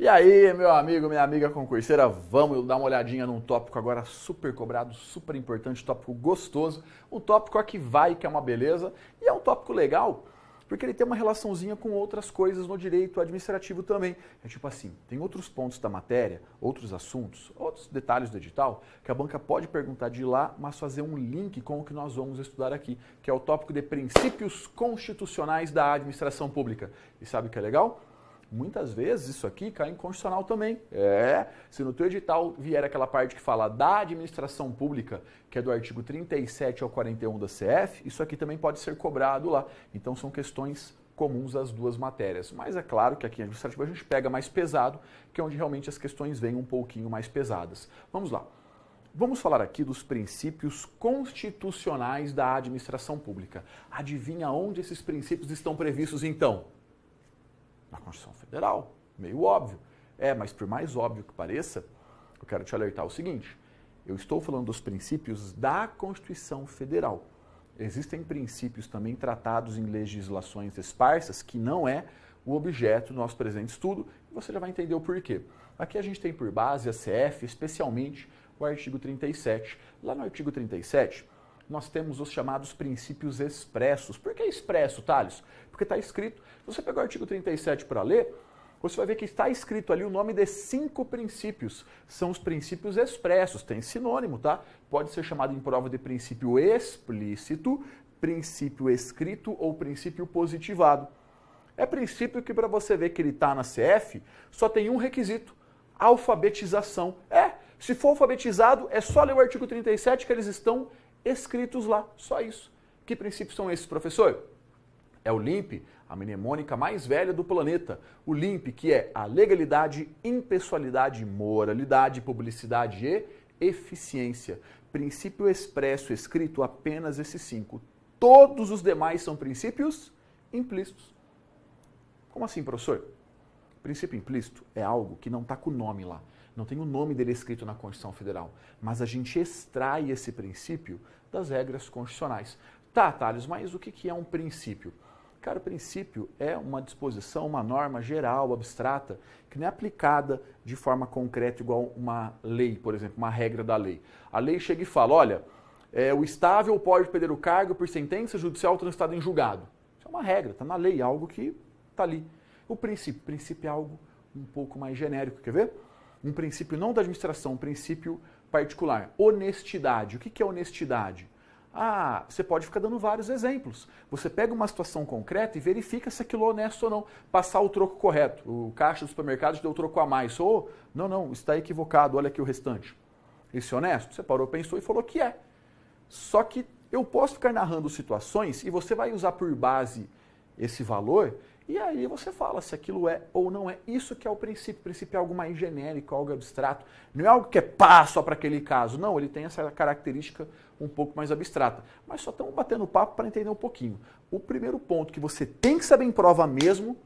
E aí, meu amigo, minha amiga concurseira, vamos dar uma olhadinha num tópico agora super cobrado, super importante, tópico gostoso, um tópico aqui vai que é uma beleza, e é um tópico legal, porque ele tem uma relaçãozinha com outras coisas no direito administrativo também. É tipo assim, tem outros pontos da matéria, outros assuntos, outros detalhes do edital, que a banca pode perguntar de lá, mas fazer um link com o que nós vamos estudar aqui, que é o tópico de princípios constitucionais da administração pública. E sabe o que é legal? Muitas vezes isso aqui cai em constitucional também. Se no teu edital vier aquela parte que fala da administração pública, que é do artigo 37 ao 41 da CF, isso aqui também pode ser cobrado lá. Então são questões comuns às duas matérias. Mas é claro que aqui em administrativo a gente pega mais pesado, que é onde realmente as questões vêm um pouquinho mais pesadas. Vamos lá. Vamos falar aqui dos princípios constitucionais da administração pública. Adivinha onde esses princípios estão previstos então? Na Constituição Federal, meio óbvio. Mas por mais óbvio que pareça, eu quero te alertar o seguinte, eu estou falando dos princípios da Constituição Federal. Existem princípios também tratados em legislações esparsas que não é o objeto do nosso presente estudo, e você já vai entender o porquê. Aqui a gente tem por base a CF, especialmente o artigo 37. Lá no artigo 37, nós temos os chamados princípios expressos. Por que expresso, Thales? Porque está escrito. Se você pegar o artigo 37 para ler, você vai ver que está escrito ali o nome de 5 princípios. São os princípios expressos, tem sinônimo, tá? Pode ser chamado em prova de princípio explícito, princípio escrito ou princípio positivado. É princípio que para você ver que ele está na CF, só tem um requisito, alfabetização. Se for alfabetizado, é só ler o artigo 37 que eles estão escritos lá, só isso. Que princípios são esses, professor? É o LIMP, a mnemônica mais velha do planeta. O LIMP, que é a legalidade, impessoalidade, moralidade, publicidade e eficiência. Princípio expresso, escrito, apenas esses 5. Todos os demais são princípios implícitos. Como assim, professor? Princípio implícito é algo que não está com o nome lá. Não tem o nome dele escrito na Constituição Federal. Mas a gente extrai esse princípio das regras constitucionais. Tá, Thales, mas o que é um princípio? Cara, o princípio é uma disposição, uma norma geral, abstrata, que não é aplicada de forma concreta igual uma lei, por exemplo, uma regra da lei. A lei chega e fala, olha, o estável pode perder o cargo por sentença judicial transitada em julgado. Isso é uma regra, está na lei, algo que está ali. O princípio é algo um pouco mais genérico, quer ver? Um princípio não da administração, um princípio particular. Honestidade. O que é honestidade? Você pode ficar dando vários exemplos. Você pega uma situação concreta e verifica se aquilo é honesto ou não. Passar o troco correto. O caixa do supermercado te deu o troco a mais. Não, está equivocado, olha aqui o restante. Esse é honesto? Você parou, pensou e falou que é. Só que eu posso ficar narrando situações e você vai usar por base esse valor e aí você fala se aquilo é ou não é. Isso que é o princípio. O princípio é algo mais genérico, algo abstrato. Não é algo que é só para aquele caso. Não, ele tem essa característica um pouco mais abstrata. Mas só estamos batendo papo para entender um pouquinho. O primeiro ponto que você tem que saber em prova mesmo,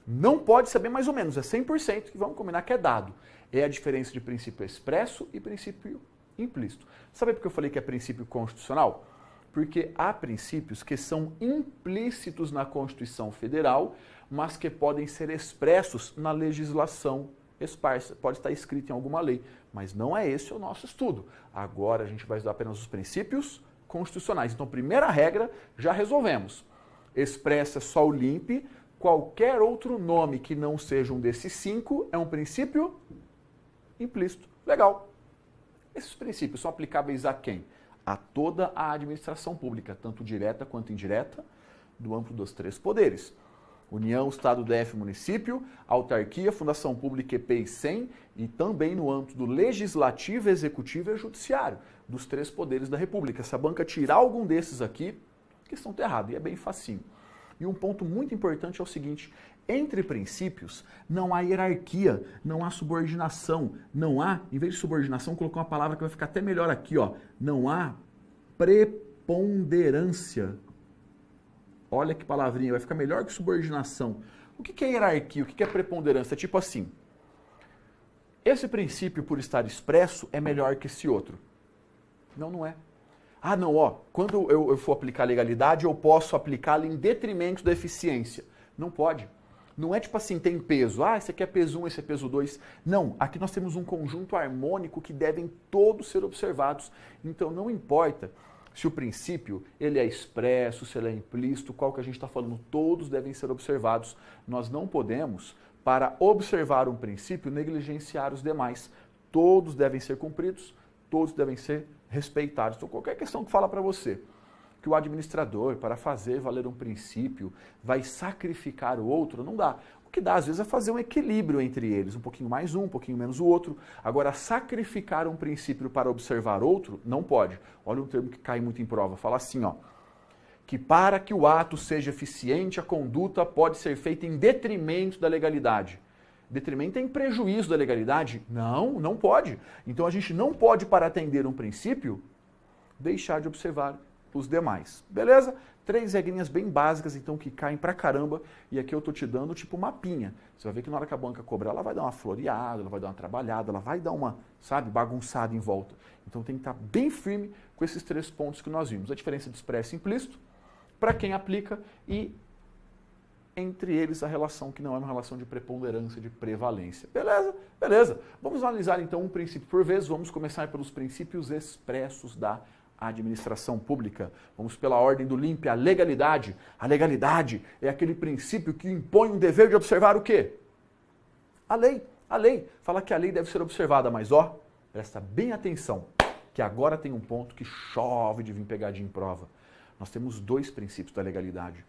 não pode saber mais ou menos, é 100%, que vamos combinar que é dado. É a diferença de princípio expresso e princípio implícito. Sabe por que eu falei que é princípio constitucional? Porque há princípios que são implícitos na Constituição Federal, mas que podem ser expressos na legislação esparsa. Pode estar escrito em alguma lei, mas não é esse o nosso estudo. Agora a gente vai estudar apenas os princípios constitucionais. Então, primeira regra, já resolvemos. Expressa só o LIMP, qualquer outro nome que não seja um desses 5 é um princípio implícito. Legal. Esses princípios são aplicáveis a quem? A toda a administração pública, tanto direta quanto indireta, do âmbito dos 3 poderes. União, Estado, DF, Município, Autarquia, Fundação Pública, EP e SEM, e também no âmbito do Legislativo, Executivo e Judiciário, dos 3 poderes da República. Se a banca tirar algum desses aqui, a questão está errada, e é bem facinho. E um ponto muito importante é o seguinte, entre princípios não há hierarquia, não há subordinação, não há, em vez de subordinação, colocar uma palavra que vai ficar até melhor aqui, não há preponderância. Olha que palavrinha, vai ficar melhor que subordinação. O que é hierarquia? O que é preponderância? É tipo assim, esse princípio, por estar expresso, é melhor que esse outro. Não é. Quando eu for aplicar legalidade, eu posso aplicá-la em detrimento da eficiência. Não pode. Não é tipo assim, tem peso. Ah, esse aqui é peso 1, esse é peso 2. Não, aqui nós temos um conjunto harmônico que devem todos ser observados. Então não importa se o princípio ele é expresso, se ele é implícito, qual que a gente está falando, todos devem ser observados. Nós não podemos, para observar um princípio, negligenciar os demais. Todos devem ser cumpridos, todos devem ser respeitados. Então qualquer questão que fala para você que o administrador, para fazer valer um princípio, vai sacrificar o outro, não dá. O que dá, às vezes, é fazer um equilíbrio entre eles, um pouquinho mais um pouquinho menos o outro. Agora, sacrificar um princípio para observar outro, não pode. Olha um termo que cai muito em prova, fala assim, ó, que para que o ato seja eficiente, a conduta pode ser feita em detrimento da legalidade. Detrimento é em prejuízo da legalidade? Não, não pode. Então, a gente não pode, para atender um princípio, deixar de observar os demais. Beleza? 3 regrinhas bem básicas, então, que caem pra caramba. E aqui eu tô te dando, tipo, uma mapinha. Você vai ver que na hora que a banca cobrar, ela vai dar uma floreada, ela vai dar uma trabalhada, ela vai dar uma, sabe, bagunçada em volta. Então tem que estar bem firme com esses 3 pontos que nós vimos. A diferença de expresso e implícito, para quem aplica, e entre eles a relação que não é uma relação de preponderância, de prevalência. Beleza? Beleza. Vamos analisar, então, um princípio por vez. Vamos começar pelos princípios expressos da administração pública. Vamos pela ordem do limpe, a legalidade. A legalidade é aquele princípio que impõe um dever de observar o quê? A lei. A lei. Fala que a lei deve ser observada, mas ó, presta bem atenção, que agora tem um ponto que chove de vir pegadinha em prova. Nós temos 2 princípios da legalidade.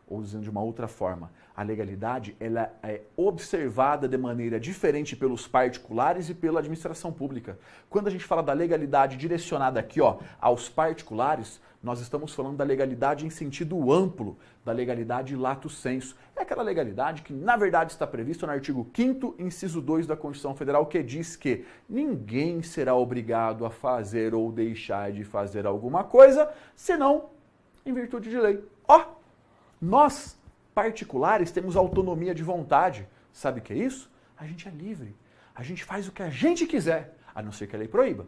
Ou dizendo de uma outra forma, a legalidade ela é observada de maneira diferente pelos particulares e pela administração pública. Quando a gente fala da legalidade direcionada aqui, ó, aos particulares, nós estamos falando da legalidade em sentido amplo, da legalidade lato sensu. É aquela legalidade que, na verdade, está prevista no artigo 5º, inciso 2 da Constituição Federal, que diz que ninguém será obrigado a fazer ou deixar de fazer alguma coisa, senão em virtude de lei. Ó! Nós, particulares, temos autonomia de vontade. Sabe o que é isso? A gente é livre. A gente faz o que a gente quiser, a não ser que a lei proíba.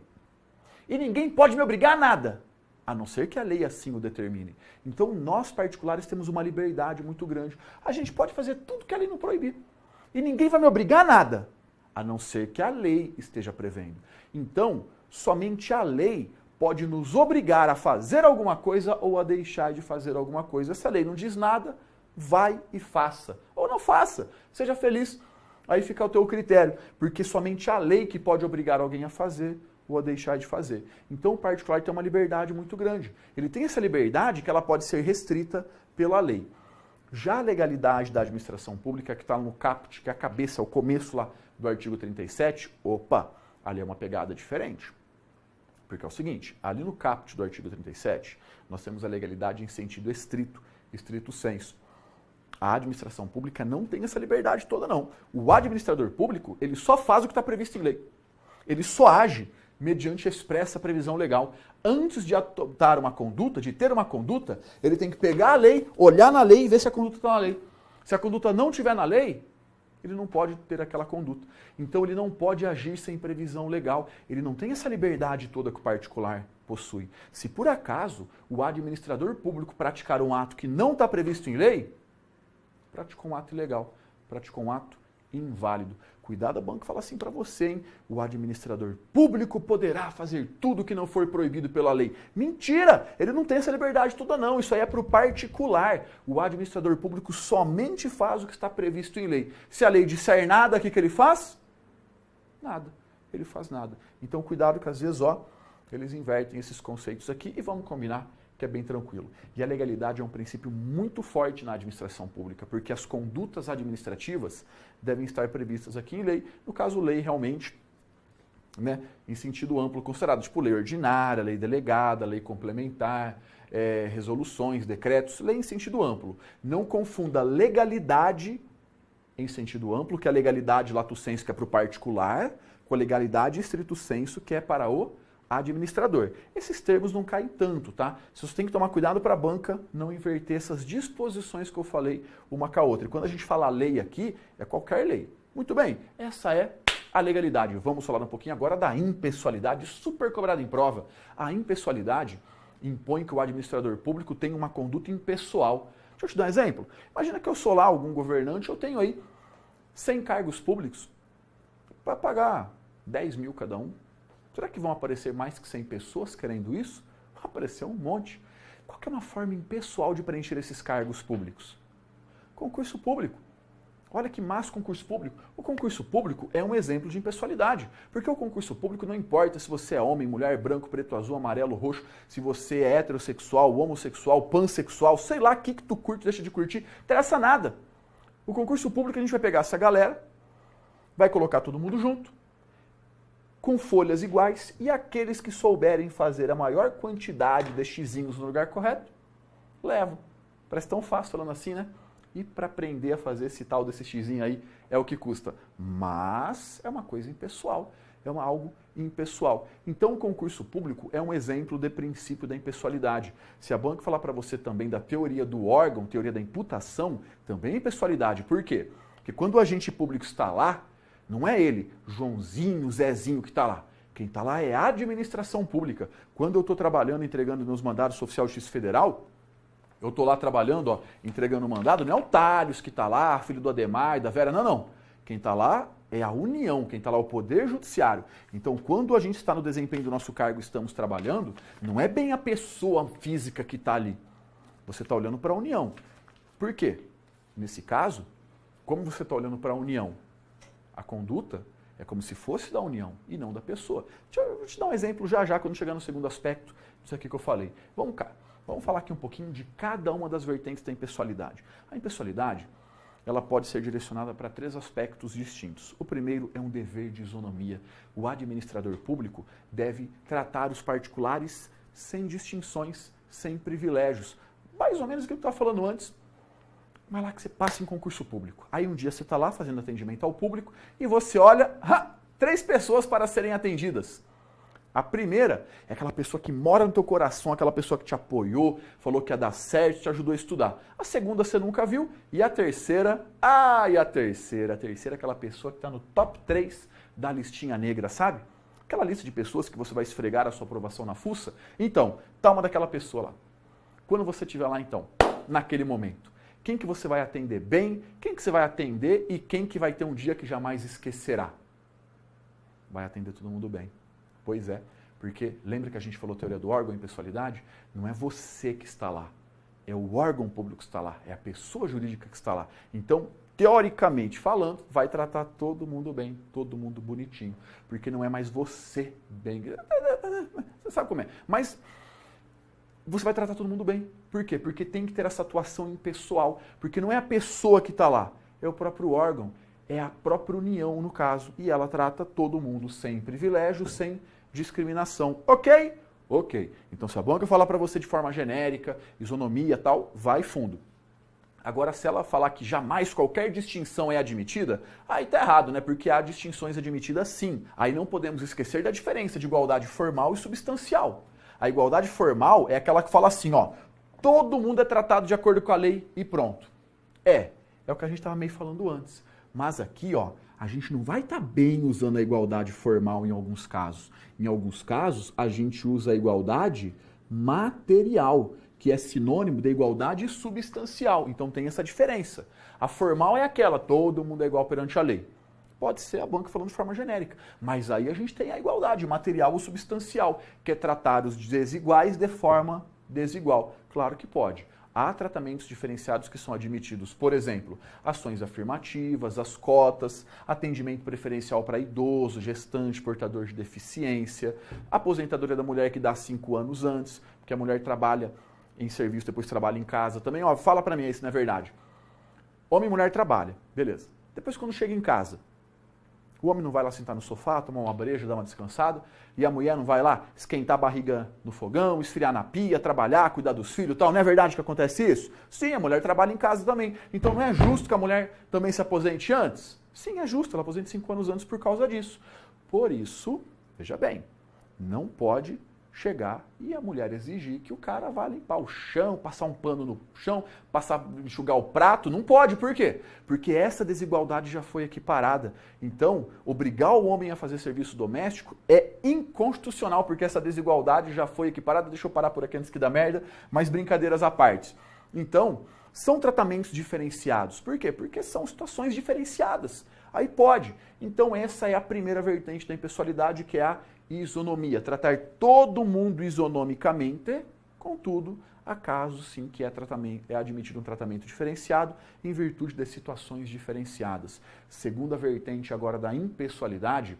E ninguém pode me obrigar a nada, a não ser que a lei assim o determine. Então, nós, particulares, temos uma liberdade muito grande. A gente pode fazer tudo que a lei não proibir. E ninguém vai me obrigar a nada, a não ser que a lei esteja prevendo. Então, somente a lei pode nos obrigar a fazer alguma coisa ou a deixar de fazer alguma coisa. Se a lei não diz nada, vai e faça. Ou não faça, seja feliz. Aí fica ao teu critério, porque somente a lei que pode obrigar alguém a fazer ou a deixar de fazer. Então o particular tem uma liberdade muito grande. Ele tem essa liberdade que ela pode ser restrita pela lei. Já a legalidade da administração pública, que está no caput, que é a cabeça, o começo lá do artigo 37, opa, ali é uma pegada diferente. Porque é o seguinte, ali no caput do artigo 37, nós temos a legalidade em sentido estrito, estrito sensu. A administração pública não tem essa liberdade toda, não. O administrador público, ele só faz o que está previsto em lei. Ele só age mediante a expressa previsão legal. Antes de adotar uma conduta, de ter uma conduta, ele tem que pegar a lei, olhar na lei e ver se a conduta está na lei. Se a conduta não estiver na lei, ele não pode ter aquela conduta. Então ele não pode agir sem previsão legal. Ele não tem essa liberdade toda que o particular possui. Se por acaso o administrador público praticar um ato que não está previsto em lei, praticou um ato ilegal, praticou um ato inválido. Cuidado, a banca fala assim para você, hein? O administrador público poderá fazer tudo que não for proibido pela lei. Mentira! Ele não tem essa liberdade toda não, isso aí é para o particular. O administrador público somente faz o que está previsto em lei. Se a lei disser nada, o que ele faz? Nada. Ele faz nada. Então cuidado que às vezes, ó, eles invertem esses conceitos aqui e vamos combinar que é bem tranquilo. E a legalidade é um princípio muito forte na administração pública, porque as condutas administrativas devem estar previstas aqui em lei, no caso lei realmente, né, em sentido amplo considerado, tipo lei ordinária, lei delegada, lei complementar, resoluções, decretos, lei em sentido amplo. Não confunda legalidade em sentido amplo, que é a legalidade lato sensu, que é para o particular, com a legalidade stricto sensu, que é para o administrador. Esses termos não caem tanto, tá? Você tem que tomar cuidado para a banca não inverter essas disposições que eu falei uma com a outra. E quando a gente fala lei aqui, é qualquer lei. Muito bem, essa é a legalidade. Vamos falar um pouquinho agora da impessoalidade, super cobrada em prova. A impessoalidade impõe que o administrador público tenha uma conduta impessoal. Deixa eu te dar um exemplo. Imagina que eu sou lá algum governante, eu tenho aí 100 cargos públicos para pagar 10 mil cada um. Será que vão aparecer mais que 100 pessoas querendo isso? Vai aparecer um monte. Qual que é uma forma impessoal de preencher esses cargos públicos? Concurso público. Olha que massa o concurso público. O concurso público é um exemplo de impessoalidade, porque o concurso público não importa se você é homem, mulher, branco, preto, azul, amarelo, roxo, se você é heterossexual, homossexual, pansexual, sei lá o que tu curte, deixa de curtir, não interessa nada. O concurso público a gente vai pegar essa galera, vai colocar todo mundo junto, com folhas iguais, e aqueles que souberem fazer a maior quantidade de xizinhos no lugar correto, levam. Parece tão fácil falando assim, né? E para aprender a fazer esse tal desse xizinho aí é o que custa. Mas é uma coisa impessoal, algo impessoal. Então o concurso público é um exemplo de princípio da impessoalidade. Se a banca falar para você também da teoria do órgão, teoria da imputação, também é impessoalidade. Por quê? Porque quando o agente público está lá, não é ele, Joãozinho, Zezinho que está lá. Quem está lá é a administração pública. Quando eu estou trabalhando, entregando meus mandados oficial de justiça federal, eu estou lá trabalhando, ó, entregando o mandado, não é o Thales que está lá, filho do Ademar e da Vera, não. Quem está lá é a União, quem está lá é o Poder Judiciário. Então, quando a gente está no desempenho do nosso cargo e estamos trabalhando, não é bem a pessoa física que está ali. Você está olhando para a União. Por quê? Nesse caso, como você está olhando para a União? A conduta é como se fosse da União e não da pessoa. Deixa eu te dar um exemplo já, quando chegar no segundo aspecto, isso aqui que eu falei. Vamos cá. Vamos falar aqui um pouquinho de cada uma das vertentes da impessoalidade. A impessoalidade, ela pode ser direcionada para 3 aspectos distintos. O primeiro é um dever de isonomia. O administrador público deve tratar os particulares sem distinções, sem privilégios. Mais ou menos o que eu estava falando antes. Mas lá que você passa em concurso público. Aí um dia você está lá fazendo atendimento ao público e você olha, 3 pessoas para serem atendidas. A primeira é aquela pessoa que mora no teu coração, aquela pessoa que te apoiou, falou que ia dar certo, te ajudou a estudar. A segunda você nunca viu. E a terceira? A terceira é aquela pessoa que está no top 3 da listinha negra, sabe? Aquela lista de pessoas que você vai esfregar a sua aprovação na fuça. Então, tá uma daquela pessoa lá. Quando você estiver lá, então, naquele momento, quem que você vai atender bem, quem que você vai atender e quem que vai ter um dia que jamais esquecerá? Vai atender todo mundo bem. Pois é, porque lembra que a gente falou teoria do órgão e impessoalidade? Não é você que está lá, é o órgão público que está lá, é a pessoa jurídica que está lá. Então, teoricamente falando, vai tratar todo mundo bem, todo mundo bonitinho, porque não é mais você bem. Você sabe como é. Mas você vai tratar todo mundo bem. Por quê? Porque tem que ter essa atuação impessoal, porque não é a pessoa que está lá, é o próprio órgão, é a própria União, no caso, e ela trata todo mundo sem privilégio, sem discriminação. Ok? Ok. Então, se a banca falar para você de forma genérica, isonomia e tal, vai fundo. Agora, se ela falar que jamais qualquer distinção é admitida, aí tá errado, né? Porque há distinções admitidas sim. Aí não podemos esquecer da diferença de igualdade formal e substancial. A igualdade formal é aquela que fala assim, ó, todo mundo é tratado de acordo com a lei e pronto. É o que a gente estava meio falando antes. Mas aqui, ó, a gente não vai estar bem usando a igualdade formal em alguns casos. Em alguns casos, a gente usa a igualdade material, que é sinônimo da igualdade substancial. Então tem essa diferença. A formal é aquela, todo mundo é igual perante a lei. Pode ser a banca falando de forma genérica. Mas aí a gente tem a igualdade material ou substancial, que é tratar os desiguais de forma desigual. Claro que pode. Há tratamentos diferenciados que são admitidos, por exemplo, ações afirmativas, as cotas, atendimento preferencial para idoso, gestante, portador de deficiência, aposentadoria da mulher que dá 5 anos antes, porque a mulher trabalha em serviço, depois trabalha em casa também. Ó, fala para mim aí se não é verdade. Homem e mulher trabalha, beleza. Depois quando chega em casa, o homem não vai lá sentar no sofá, tomar uma breja, dar uma descansada, e a mulher não vai lá esquentar a barriga no fogão, esfriar na pia, trabalhar, cuidar dos filhos e tal. Não é verdade que acontece isso? Sim, a mulher trabalha em casa também. Então não é justo que a mulher também se aposente antes? Sim, é justo, ela aposente 5 anos antes por causa disso. Por isso, veja bem, não pode chegar e a mulher exigir que o cara vá limpar o chão, passar um pano no chão, enxugar o prato. Não pode, por quê? Porque essa desigualdade já foi equiparada. Então, obrigar o homem a fazer serviço doméstico é inconstitucional, porque essa desigualdade já foi equiparada. Deixa eu parar por aqui antes que dá merda, mas brincadeiras à parte. Então, São tratamentos diferenciados. Por quê? Porque são situações diferenciadas. Aí pode. Então essa é a primeira vertente da impessoalidade, que é a isonomia. Tratar todo mundo isonomicamente, contudo, há casos sim que é admitido um tratamento diferenciado em virtude de situações diferenciadas. Segunda vertente agora da impessoalidade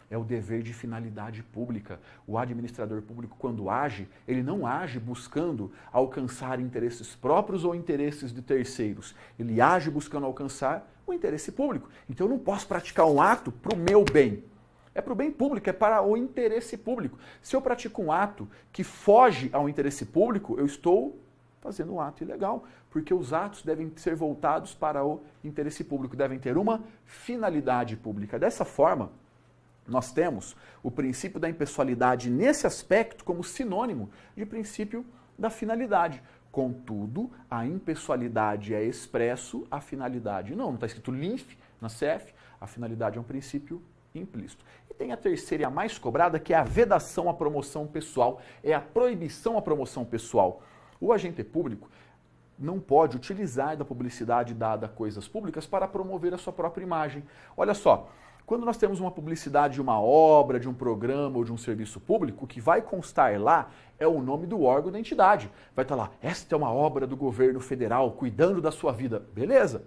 é o dever de finalidade pública. O administrador público, quando age, ele não age buscando alcançar interesses próprios ou interesses de terceiros. Ele age buscando alcançar o interesse público. Então eu não posso praticar um ato para o meu bem. É para o bem público, é para o interesse público. Se eu pratico um ato que foge ao interesse público, eu estou fazendo um ato ilegal, porque os atos devem ser voltados para o interesse público, devem ter uma finalidade pública. Dessa forma, nós temos o princípio da impessoalidade nesse aspecto como sinônimo de princípio da finalidade. Contudo, a impessoalidade é expresso, a finalidade não está escrito LINF na CF, a finalidade é um princípio implícito. E tem a terceira e a mais cobrada, que é a vedação à promoção pessoal, é a proibição à promoção pessoal. O agente público não pode utilizar da publicidade dada a coisas públicas para promover a sua própria imagem. Olha só, quando nós temos uma publicidade de uma obra, de um programa ou de um serviço público, o que vai constar lá é o nome do órgão da entidade. Vai estar lá, esta é uma obra do governo federal, cuidando da sua vida. Beleza?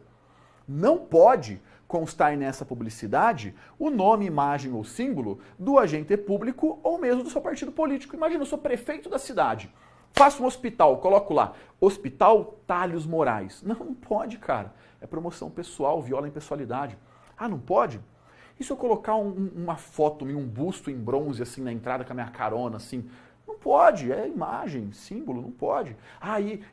Não pode constar nessa publicidade o nome, imagem ou símbolo do agente público ou mesmo do seu partido político. Imagina, eu sou prefeito da cidade, faço um hospital, coloco lá, Hospital Talhos Moraes. Não pode, cara. É promoção pessoal, viola a impessoalidade. Ah, não pode? E se eu colocar uma foto, um busto em bronze assim na entrada com a minha carona, assim? Não pode, é imagem, símbolo, não pode.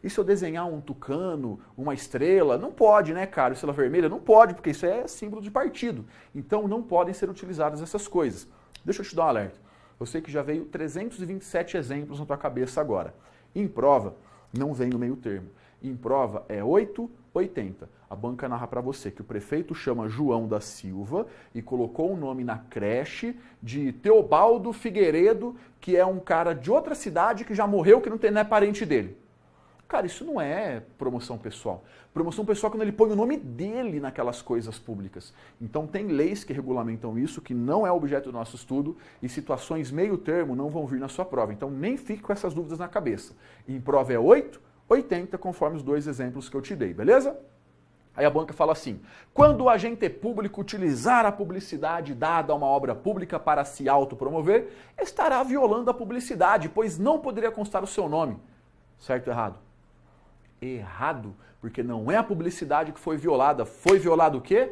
E se eu desenhar um tucano, uma estrela? Não pode, né, cara? Estrela vermelha? Não pode, porque isso é símbolo de partido. Então não podem ser utilizadas essas coisas. Deixa eu te dar um alerta. Eu sei que já veio 327 exemplos na tua cabeça agora. Em prova, não vem no meio termo. Em prova é 880. A banca narra para você que o prefeito chama João da Silva e colocou o nome na creche de Teobaldo Figueiredo, que é um cara de outra cidade que já morreu, que não é parente dele. Cara, isso não é promoção pessoal. Promoção pessoal é quando ele põe o nome dele naquelas coisas públicas. Então tem leis que regulamentam isso, que não é objeto do nosso estudo, e situações meio termo não vão vir na sua prova. Então nem fique com essas dúvidas na cabeça. Em prova é 880, conforme os dois exemplos que eu te dei, beleza? Aí a banca fala assim, quando o agente público utilizar a publicidade dada a uma obra pública para se autopromover, estará violando a publicidade, pois não poderia constar o seu nome. Certo ou errado? Errado, porque não é a publicidade que foi violada. Foi violado o quê?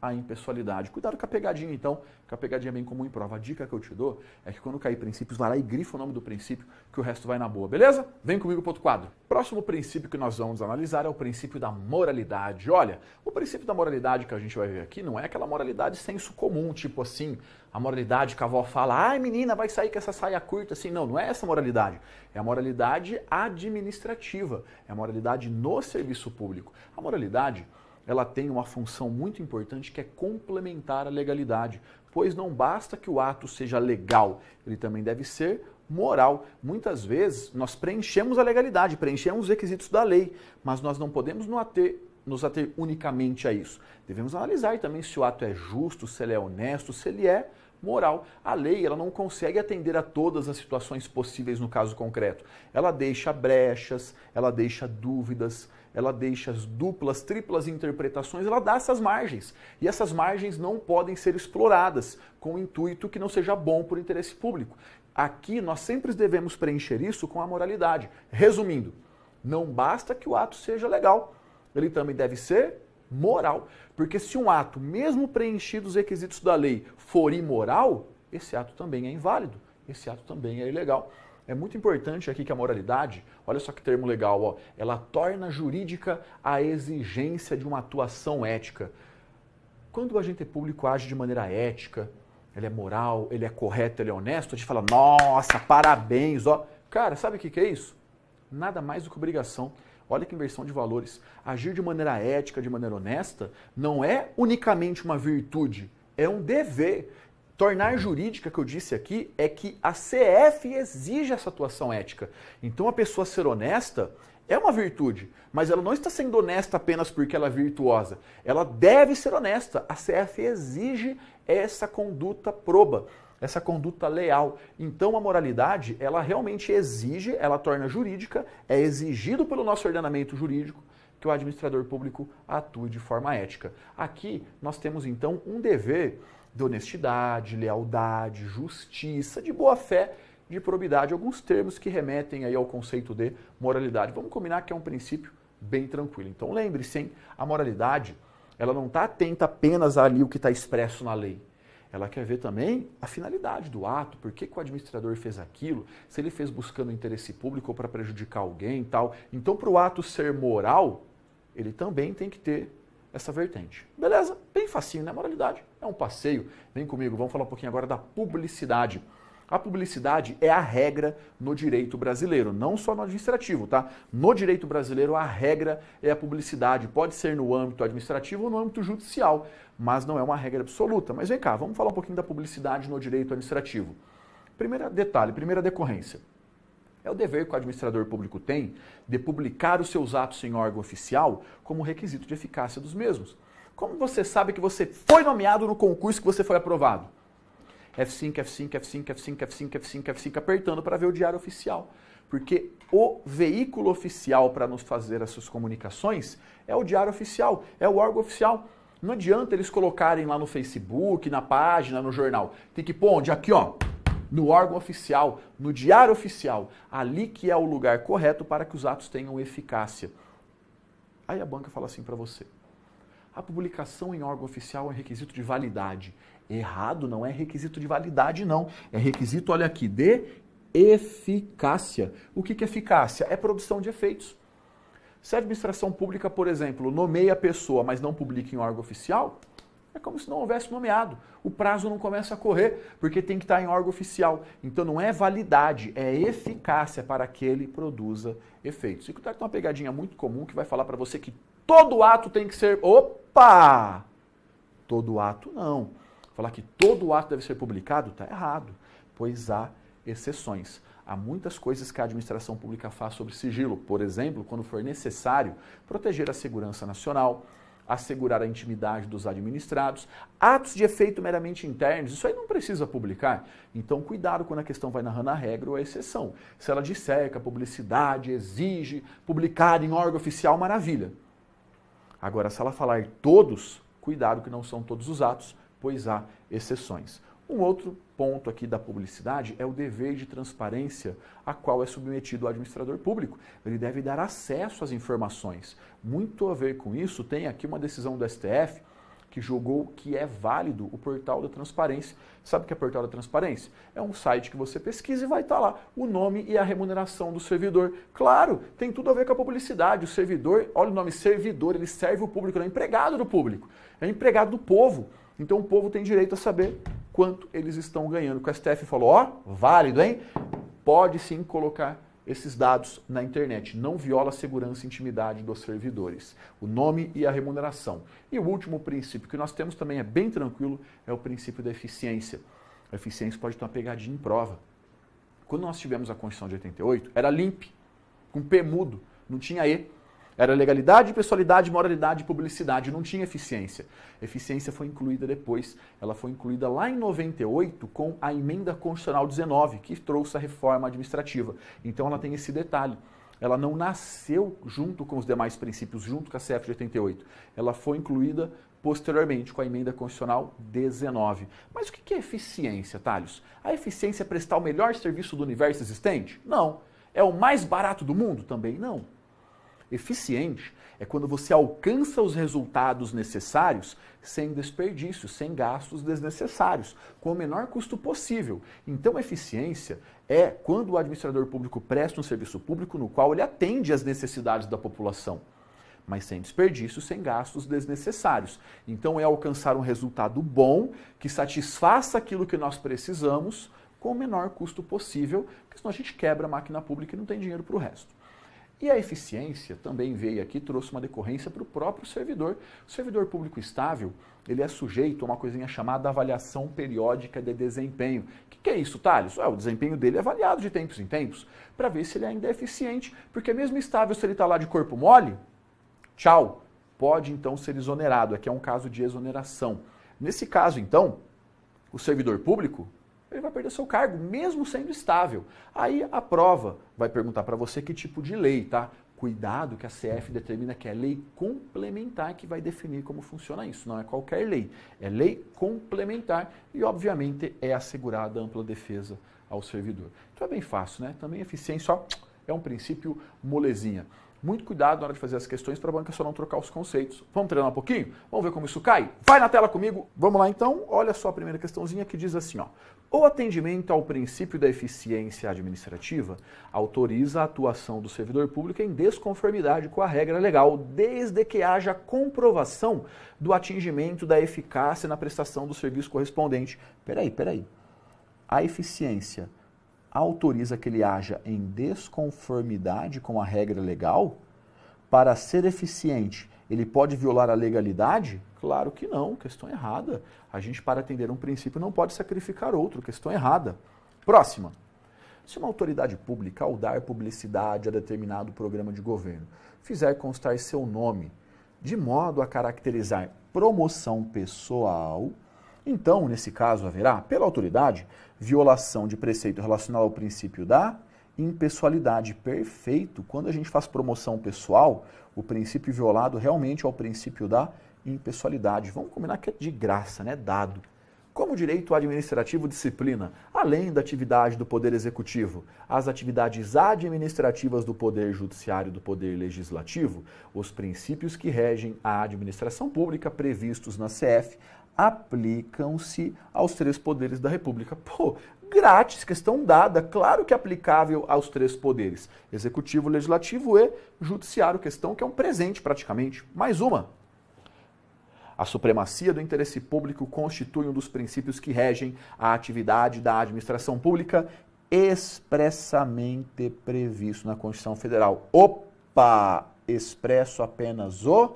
A impessoalidade. Cuidado com a pegadinha, então, que a pegadinha é bem comum em prova. A dica que eu te dou é que quando cair princípios, vai lá e grifa o nome do princípio, que o resto vai na boa, beleza? Vem comigo para outro quadro. Próximo princípio que nós vamos analisar é o princípio da moralidade. Olha, o princípio da moralidade que a gente vai ver aqui não é aquela moralidade senso comum, tipo assim, a moralidade que a avó fala, ai menina, vai sair com essa saia curta, assim. Não é essa moralidade. É a moralidade administrativa, é a moralidade no serviço público. A moralidade, ela tem uma função muito importante que é complementar a legalidade, pois não basta que o ato seja legal, ele também deve ser moral. Muitas vezes nós preenchemos a legalidade, preenchemos os requisitos da lei, mas nós não podemos nos ater unicamente a isso. Devemos analisar também se o ato é justo, se ele é honesto, se ele é moral. A lei, ela não consegue atender a todas as situações possíveis no caso concreto. Ela deixa brechas, ela deixa dúvidas, ela deixa as duplas, triplas interpretações, ela dá essas margens. E essas margens não podem ser exploradas com o intuito que não seja bom por interesse público. Aqui nós sempre devemos preencher isso com a moralidade. Resumindo, não basta que o ato seja legal, ele também deve ser moral. Porque se um ato, mesmo preenchido os requisitos da lei, for imoral, esse ato também é inválido, esse ato também é ilegal. É muito importante aqui que a moralidade, olha só que termo legal, ó, ela torna jurídica a exigência de uma atuação ética. Quando o agente público age de maneira ética, ele é moral, ele é correto, ele é honesto, a gente fala, nossa, parabéns, ó. Cara, sabe o que é isso? Nada mais do que obrigação. Olha que inversão de valores. Agir de maneira ética, de maneira honesta, não é unicamente uma virtude, é um dever. Tornar jurídica, que eu disse aqui, é que a CF exige essa atuação ética. Então a pessoa ser honesta é uma virtude, mas ela não está sendo honesta apenas porque ela é virtuosa. Ela deve ser honesta. A CF exige essa conduta proba, essa conduta leal. Então a moralidade, ela realmente exige, ela torna jurídica, é exigido pelo nosso ordenamento jurídico que o administrador público atue de forma ética. Aqui nós temos então um dever de honestidade, lealdade, justiça, de boa fé, de probidade, alguns termos que remetem aí ao conceito de moralidade. Vamos combinar que é um princípio bem tranquilo. Então lembre-se, hein? A moralidade, ela não está atenta apenas ali o que está expresso na lei. Ela quer ver também a finalidade do ato, por que o administrador fez aquilo, se ele fez buscando interesse público ou para prejudicar alguém e tal. Então, para o ato ser moral, ele também tem que ter essa vertente. Beleza? Bem facinho, né? Moralidade é um passeio. Vem comigo, vamos falar um pouquinho agora da publicidade. A publicidade é a regra no direito brasileiro, não só no administrativo, tá? No direito brasileiro, a regra é a publicidade. Pode ser no âmbito administrativo ou no âmbito judicial, mas não é uma regra absoluta. Mas vem cá, vamos falar um pouquinho da publicidade no direito administrativo. Primeiro detalhe, primeira decorrência. É o dever que o administrador público tem de publicar os seus atos em órgão oficial como requisito de eficácia dos mesmos. Como você sabe que você foi nomeado no concurso que você foi aprovado? F5, F5, F5, F5, F5, F5, F5, apertando para ver o diário oficial. Porque o veículo oficial para nos fazer essas comunicações é o diário oficial, é o órgão oficial. Não adianta eles colocarem lá no Facebook, na página, no jornal. Tem que pôr onde? Aqui, ó, no órgão oficial, no diário oficial. Ali que é o lugar correto para que os atos tenham eficácia. Aí a banca fala assim para você. A publicação em órgão oficial é requisito de validade. Errado, não é requisito de validade, não. É requisito, olha aqui, de eficácia. O que é eficácia? É produção de efeitos. Se a administração pública, por exemplo, nomeia a pessoa, mas não publica em órgão oficial, é como se não houvesse nomeado. O prazo não começa a correr, porque tem que estar em órgão oficial. Então não é validade, é eficácia para que ele produza efeitos. E tem uma pegadinha muito comum que vai falar para você que todo ato tem que ser... Opa! Todo ato não. Falar que todo ato deve ser publicado está errado, pois há exceções. Há muitas coisas que a administração pública faz sobre sigilo. Por exemplo, quando for necessário proteger a segurança nacional, assegurar a intimidade dos administrados, atos de efeito meramente internos, isso aí não precisa publicar. Então, cuidado quando a questão vai narrando a regra ou a exceção. Se ela disser que a publicidade exige publicar em órgão oficial, maravilha. Agora, se ela falar todos, cuidado que não são todos os atos, pois há exceções. Um outro ponto aqui da publicidade é o dever de transparência a qual é submetido o administrador público. Ele deve dar acesso às informações. Muito a ver com isso, tem aqui uma decisão do STF que julgou que é válido o portal da transparência. Sabe o que é portal da transparência? É um site que você pesquisa e vai estar lá o nome e a remuneração do servidor. Claro, tem tudo a ver com a publicidade. O servidor, olha o nome, servidor, ele serve o público, ele é empregado do público, é empregado do povo. Então o povo tem direito a saber quanto eles estão ganhando. O STF falou, ó, válido, hein? Pode sim colocar esses dados na internet. Não viola a segurança e intimidade dos servidores. O nome e a remuneração. E o último princípio que nós temos também é bem tranquilo, é o princípio da eficiência. A eficiência pode ter uma pegadinha em prova. Quando nós tivemos a Constituição de 88, era limp, com P mudo, não tinha E. Era legalidade, pessoalidade, moralidade e publicidade, não tinha eficiência. Eficiência foi incluída depois, ela foi incluída lá em 98 com a Emenda Constitucional 19, que trouxe a reforma administrativa. Então ela tem esse detalhe. Ela não nasceu junto com os demais princípios, junto com a CF de 88. Ela foi incluída posteriormente com a Emenda Constitucional 19. Mas o que é eficiência, Thales? A eficiência é prestar o melhor serviço do universo existente? Não. É o mais barato do mundo? Também não. Eficiente é quando você alcança os resultados necessários sem desperdício, sem gastos desnecessários, com o menor custo possível. Então, eficiência é quando o administrador público presta um serviço público no qual ele atende às necessidades da população, mas sem desperdício, sem gastos desnecessários. Então, é alcançar um resultado bom que satisfaça aquilo que nós precisamos com o menor custo possível, porque senão a gente quebra a máquina pública e não tem dinheiro para o resto. E a eficiência também veio aqui, trouxe uma decorrência para o próprio servidor. O servidor público estável, ele é sujeito a uma coisinha chamada avaliação periódica de desempenho. O que é isso, Thales? O desempenho dele é avaliado de tempos em tempos, para ver se ele ainda é eficiente, porque mesmo estável, se ele está lá de corpo mole, tchau, pode então ser exonerado. Aqui é um caso de exoneração. Nesse caso, então, o servidor público, ele vai perder seu cargo, mesmo sendo estável. Aí a prova vai perguntar para você que tipo de lei, tá? Cuidado que a CF determina que é lei complementar que vai definir como funciona isso. Não é qualquer lei, é lei complementar e, obviamente, é assegurada ampla defesa ao servidor. Então é bem fácil, né? Também eficiência, ó, é um princípio molezinha. Muito cuidado na hora de fazer as questões para a banca só não trocar os conceitos. Vamos treinar um pouquinho? Vamos ver como isso cai? Vai na tela comigo. Vamos lá então. Olha só a primeira questãozinha que diz assim, ó. O atendimento ao princípio da eficiência administrativa autoriza a atuação do servidor público em desconformidade com a regra legal, desde que haja comprovação do atingimento da eficácia na prestação do serviço correspondente. Peraí. A eficiência autoriza que ele haja em desconformidade com a regra legal? Para ser eficiente, ele pode violar a legalidade? Claro que não, questão errada. A gente, para atender um princípio, não pode sacrificar outro, questão errada. Próxima. Se uma autoridade pública, ao dar publicidade a determinado programa de governo, fizer constar seu nome de modo a caracterizar promoção pessoal, então, nesse caso, haverá, pela autoridade, violação de preceito relacionado ao princípio da impessoalidade. Perfeito. Quando a gente faz promoção pessoal, o princípio violado realmente é o princípio da impessoalidade. Vamos combinar que é de graça, né? Dado. Como direito administrativo disciplina, além da atividade do Poder Executivo, as atividades administrativas do Poder Judiciário e do Poder Legislativo, os princípios que regem a administração pública previstos na CF aplicam-se aos três poderes da República. Pô, grátis, questão dada, claro que é aplicável aos três poderes, Executivo, Legislativo e Judiciário, questão que é um presente praticamente. Mais uma. A supremacia do interesse público constitui um dos princípios que regem a atividade da administração pública expressamente previsto na Constituição Federal. Opa! Expresso apenas o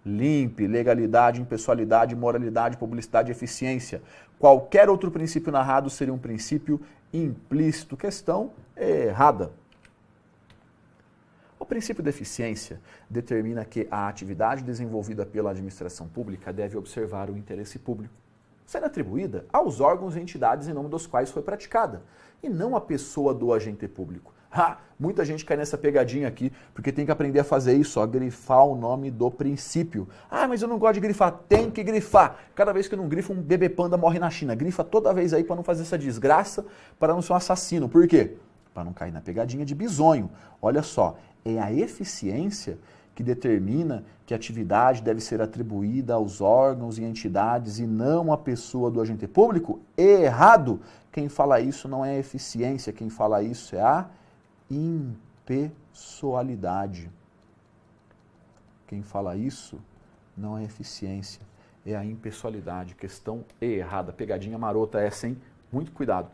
limpe, legalidade, impessoalidade, moralidade, publicidade e eficiência. Qualquer outro princípio narrado seria um princípio implícito. Questão errada. O princípio da eficiência determina que a atividade desenvolvida pela administração pública deve observar o interesse público, sendo atribuída aos órgãos e entidades em nome dos quais foi praticada, e não à pessoa do agente público. Muita gente cai nessa pegadinha aqui, porque tem que aprender a fazer isso, grifar o nome do princípio. Mas eu não gosto de grifar. Tem que grifar. Cada vez que eu não grifo, um bebê panda morre na China. Grifa toda vez aí para não fazer essa desgraça, para não ser um assassino. Por quê? Para não cair na pegadinha de bisonho. Olha só, é a eficiência que determina que a atividade deve ser atribuída aos órgãos e entidades e não à pessoa do agente público? Errado! Quem fala isso não é eficiência, quem fala isso é a impessoalidade. Quem fala isso não é eficiência, é a impessoalidade. Questão errada, pegadinha marota essa, hein? Muito cuidado.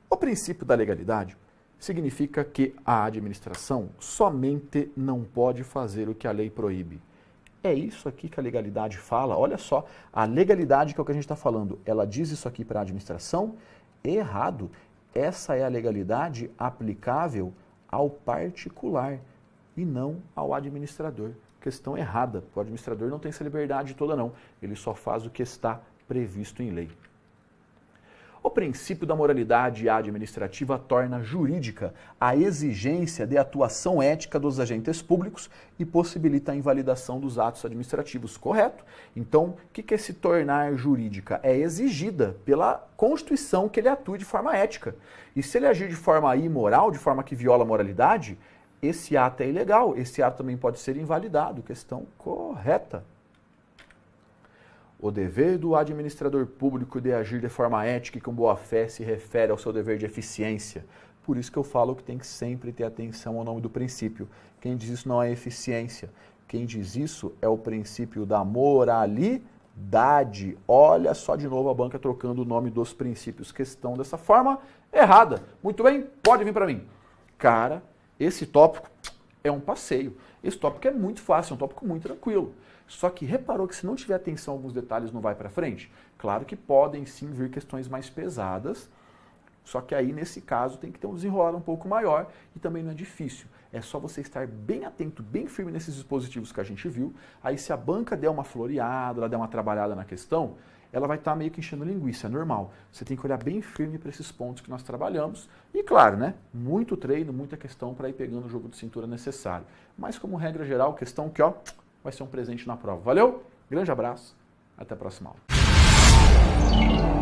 O princípio da legalidade significa que a administração somente não pode fazer o que a lei proíbe. É isso aqui que a legalidade fala. Olha só, a legalidade que é o que a gente está falando, ela diz isso aqui para a administração? Errado. Essa é a legalidade aplicável ao particular e não ao administrador. Questão errada. O administrador não tem essa liberdade toda, não. Ele só faz o que está previsto em lei. O princípio da moralidade administrativa torna jurídica a exigência de atuação ética dos agentes públicos e possibilita a invalidação dos atos administrativos, correto? Então, o que é se tornar jurídica? É exigida pela Constituição que ele atue de forma ética. E se ele agir de forma imoral, de forma que viola a moralidade, esse ato é ilegal, esse ato também pode ser invalidado, questão correta. O dever do administrador público de agir de forma ética e com boa fé se refere ao seu dever de eficiência. Por isso que eu falo que tem que sempre ter atenção ao nome do princípio. Quem diz isso não é eficiência. Quem diz isso é o princípio da moralidade. Olha só de novo a banca trocando o nome dos princípios. Questão dessa forma errada. Muito bem, pode vir para mim. Cara, esse tópico é um passeio. Esse tópico é muito fácil, é um tópico muito tranquilo. Só que reparou que se não tiver atenção a alguns detalhes não vai para frente? Claro que podem sim vir questões mais pesadas, só que aí nesse caso tem que ter um desenrolar um pouco maior e também não é difícil. É só você estar bem atento, bem firme nesses dispositivos que a gente viu. Aí se a banca der uma floreada, ela der uma trabalhada na questão, ela vai estar meio que enchendo linguiça, é normal. Você tem que olhar bem firme para esses pontos que nós trabalhamos. E claro, né, muito treino, muita questão para ir pegando o jogo de cintura necessário. Mas como regra geral, questão que vai ser um presente na prova. Valeu? Grande abraço, até a próxima aula.